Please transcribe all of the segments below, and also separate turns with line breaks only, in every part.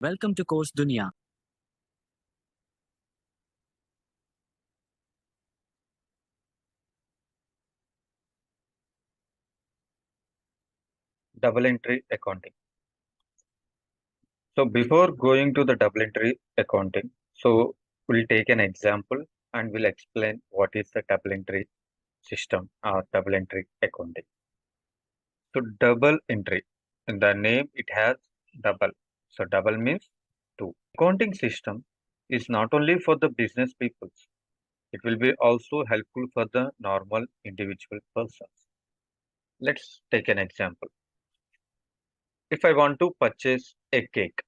Welcome to Course Dunia.
Double entry accounting. So before going to the double entry accounting, so we'll take an example and we'll explain what is the double entry system or double entry accounting. So double entry, in the name it has double. So double means two. Accounting system is not only for the business people, it will be also helpful for the normal individual persons. Let's take an example. If I want to purchase a cake,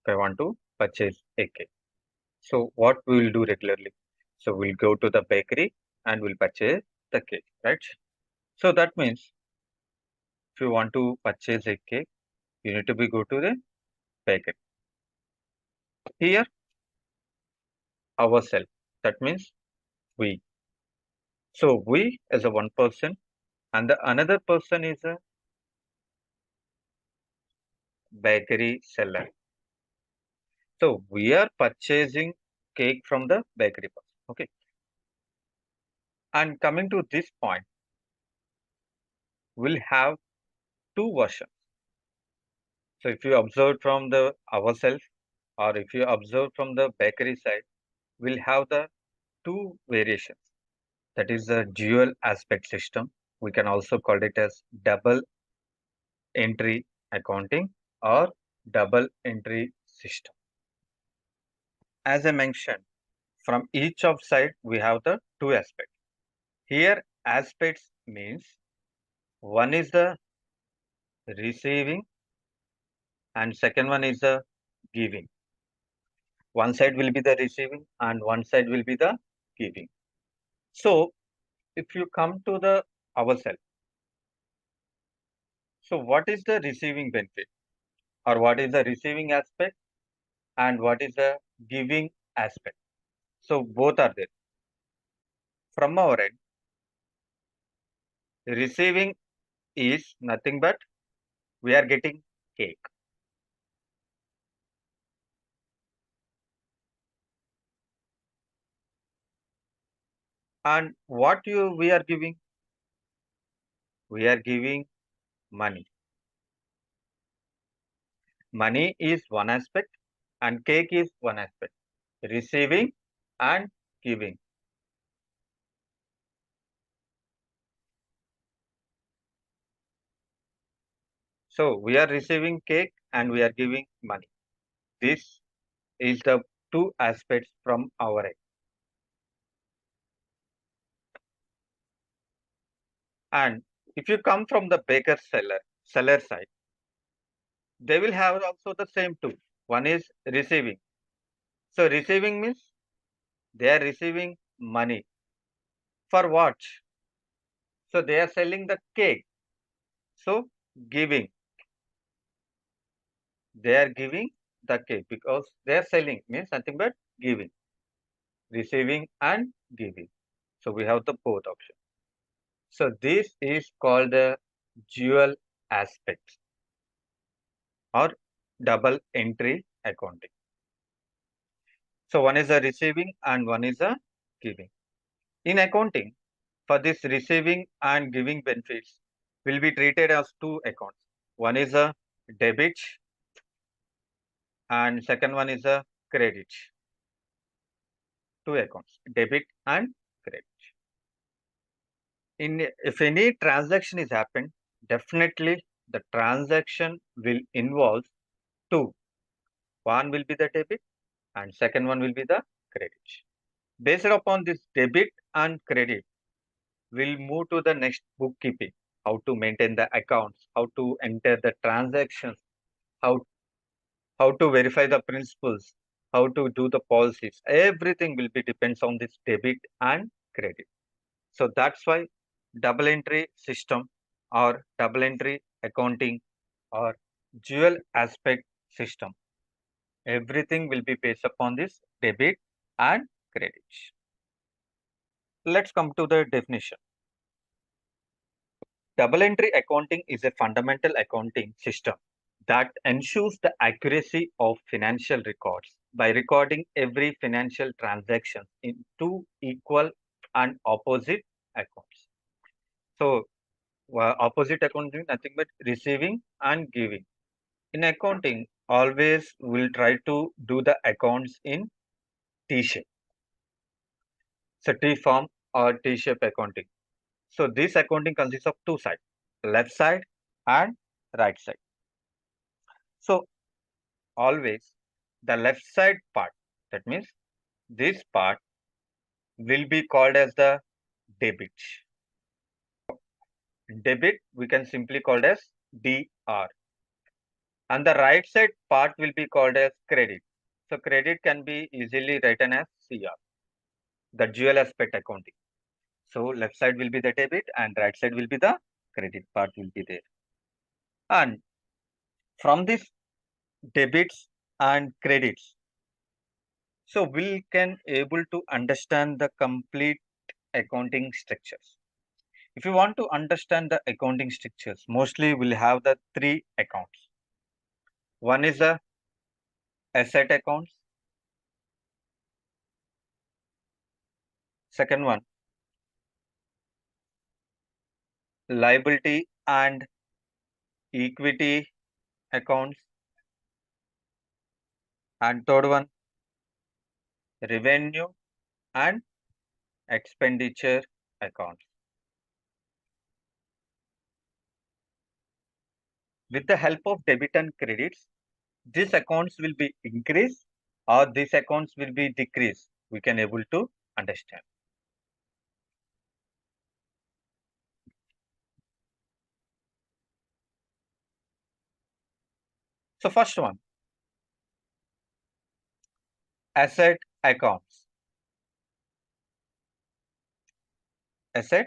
if I want to purchase a cake. So what we will do regularly? So we'll go to the bakery and we'll purchase the cake, right? So that means if you want to purchase a cake, you need to be go to the bakery. Here, ourselves. That means we. So we as a one person and the another person is a bakery seller. So we are purchasing cake from the bakery person. Okay. And coming to this point, we'll have two versions. So if you observe from the ourselves or if you observe from the bakery side, we'll have the two variations. That is the dual aspect system. We can also call it as double entry accounting or double entry system. As I mentioned, from each of side, we have the two aspects. Here, aspects means one is the receiving and second one is the giving. One side will be the receiving and one side will be the giving. So, if you come to the ourself, so what is the receiving benefit or what is the receiving aspect and what is the giving aspect? So both are there. From our end, receiving is nothing but we are getting cake. And what we are giving? We are giving money. Money is one aspect and cake is one aspect. Receiving and giving. So we are receiving cake and we are giving money. This is the two aspects from our end. And if you come from the baker seller side, they will have also the same two. One is receiving. So receiving means they are receiving money. For what? So they are selling the cake. So giving. They are giving the cake because they are selling means nothing but giving. Receiving and giving. So we have the both options. So this is called the dual aspect or double entry accounting. So one is a receiving and one is a giving. In accounting, for this receiving and giving benefits will be treated as two accounts. One is a debit and second one is a credit. Two accounts, debit and credit. If any transaction is happened, definitely the transaction will involve two. One will be the debit and second one will be the credit. Based upon this debit and credit, we'll move to the next bookkeeping, how to maintain the accounts, how to enter the transactions, how, how to verify the principles, how to do the policies. Everything will be depends on this debit and credit. So that's why double entry system or double entry accounting or dual aspect system. Everything will be based upon this debit and credit. Let's come to the definition. Double entry accounting is a fundamental accounting system that ensures the accuracy of financial records by recording every financial transaction in two equal and opposite accounts. So, opposite account is nothing but receiving and giving. In accounting, always we'll try to do the accounts in T-shape. So T-form or T-shape accounting. So this accounting consists of two sides, left side and right side. So always the left side part, that means this part will be called as the debit. Debit we can simply called as DR. And the right side part will be called as credit. So credit can be easily written as CR, the dual aspect accounting. So left side will be the debit and right side will be the credit part will be there. And from this debits and credits, so we can able to understand the complete accounting structures. If you want to understand the accounting structures, mostly we'll have the three accounts. One is the asset accounts. Second one, liability and equity accounts. And third one, revenue and expenditure accounts. With the help of debit and credits, these accounts will be increased or these accounts will be decreased. We can able to understand. So first one, asset accounts. Asset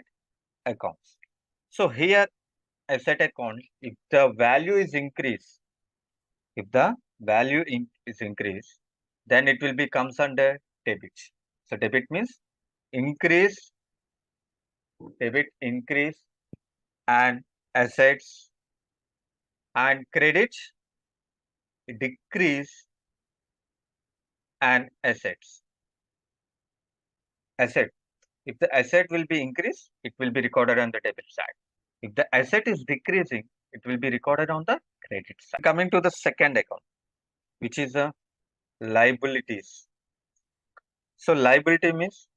accounts. So here asset accounts, if the value is increased, if the value is increased, then it will be comes under debit. So debit means increase, debit increase, and assets and credits decrease and assets. Asset. If the asset will be increased, it will be recorded on the debit side. If the asset is decreasing, it will be recorded on the credit side. Coming to the second account, which is the liabilities. So liability means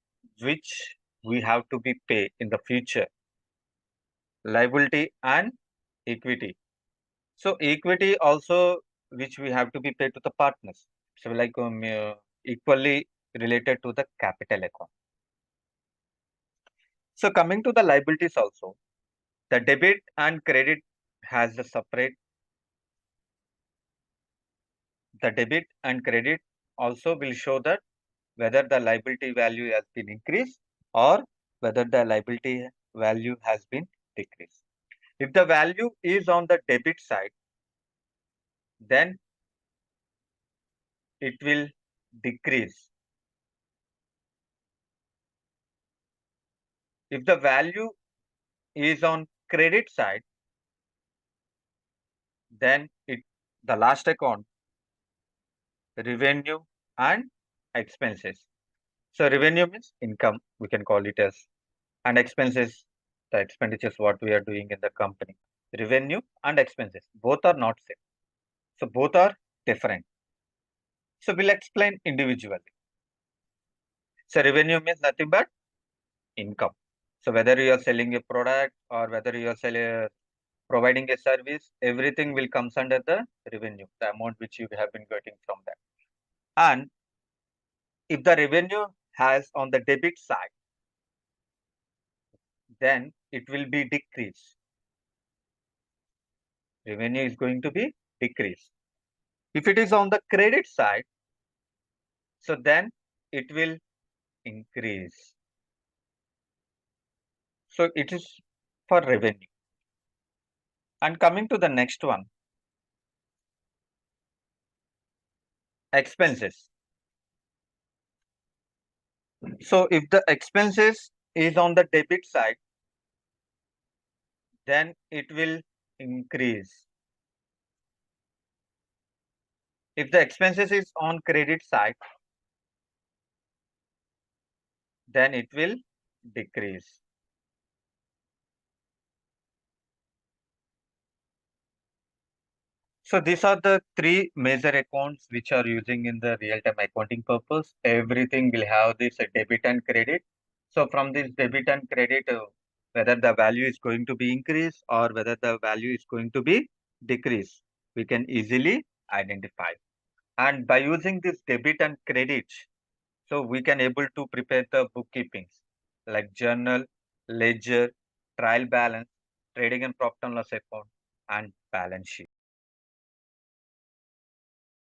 which we have to be paid in the future. Liability and equity. So equity also which we have to be paid to the partners. So like equally related to the capital account. So coming to the liabilities also, the debit and credit has a separate. The debit and credit also will show that whether the liability value has been increased or whether the liability value has been decreased. If the value is on the debit side, then it will decrease. If the value is on credit side, then the last account, revenue and expenses. So revenue means income, we can call it as, and expenses, the expenditures what we are doing in the company. Revenue and expenses, both are not same. So both are different. So we'll explain individually. So revenue means nothing but income. So whether you are selling a product or whether you are providing a service, everything will comes under the revenue, the amount which you have been getting from that. And if the revenue has on the debit side, then it will be decreased. Revenue is going to be decreased. If it is on the credit side, so then it will increase. So it is for revenue. And coming to the next one, expenses. So if the expenses is on the debit side, then it will increase. If the expenses is on credit side, then it will decrease. So these are the three major accounts which are using in the real-time accounting purpose. Everything will have this debit and credit. So from this debit and credit, whether the value is going to be increased or whether the value is going to be decreased, we can easily identify. And by using this debit and credit, so we can able to prepare the bookkeepings like journal, ledger, trial balance, trading and profit and loss account, and balance sheet.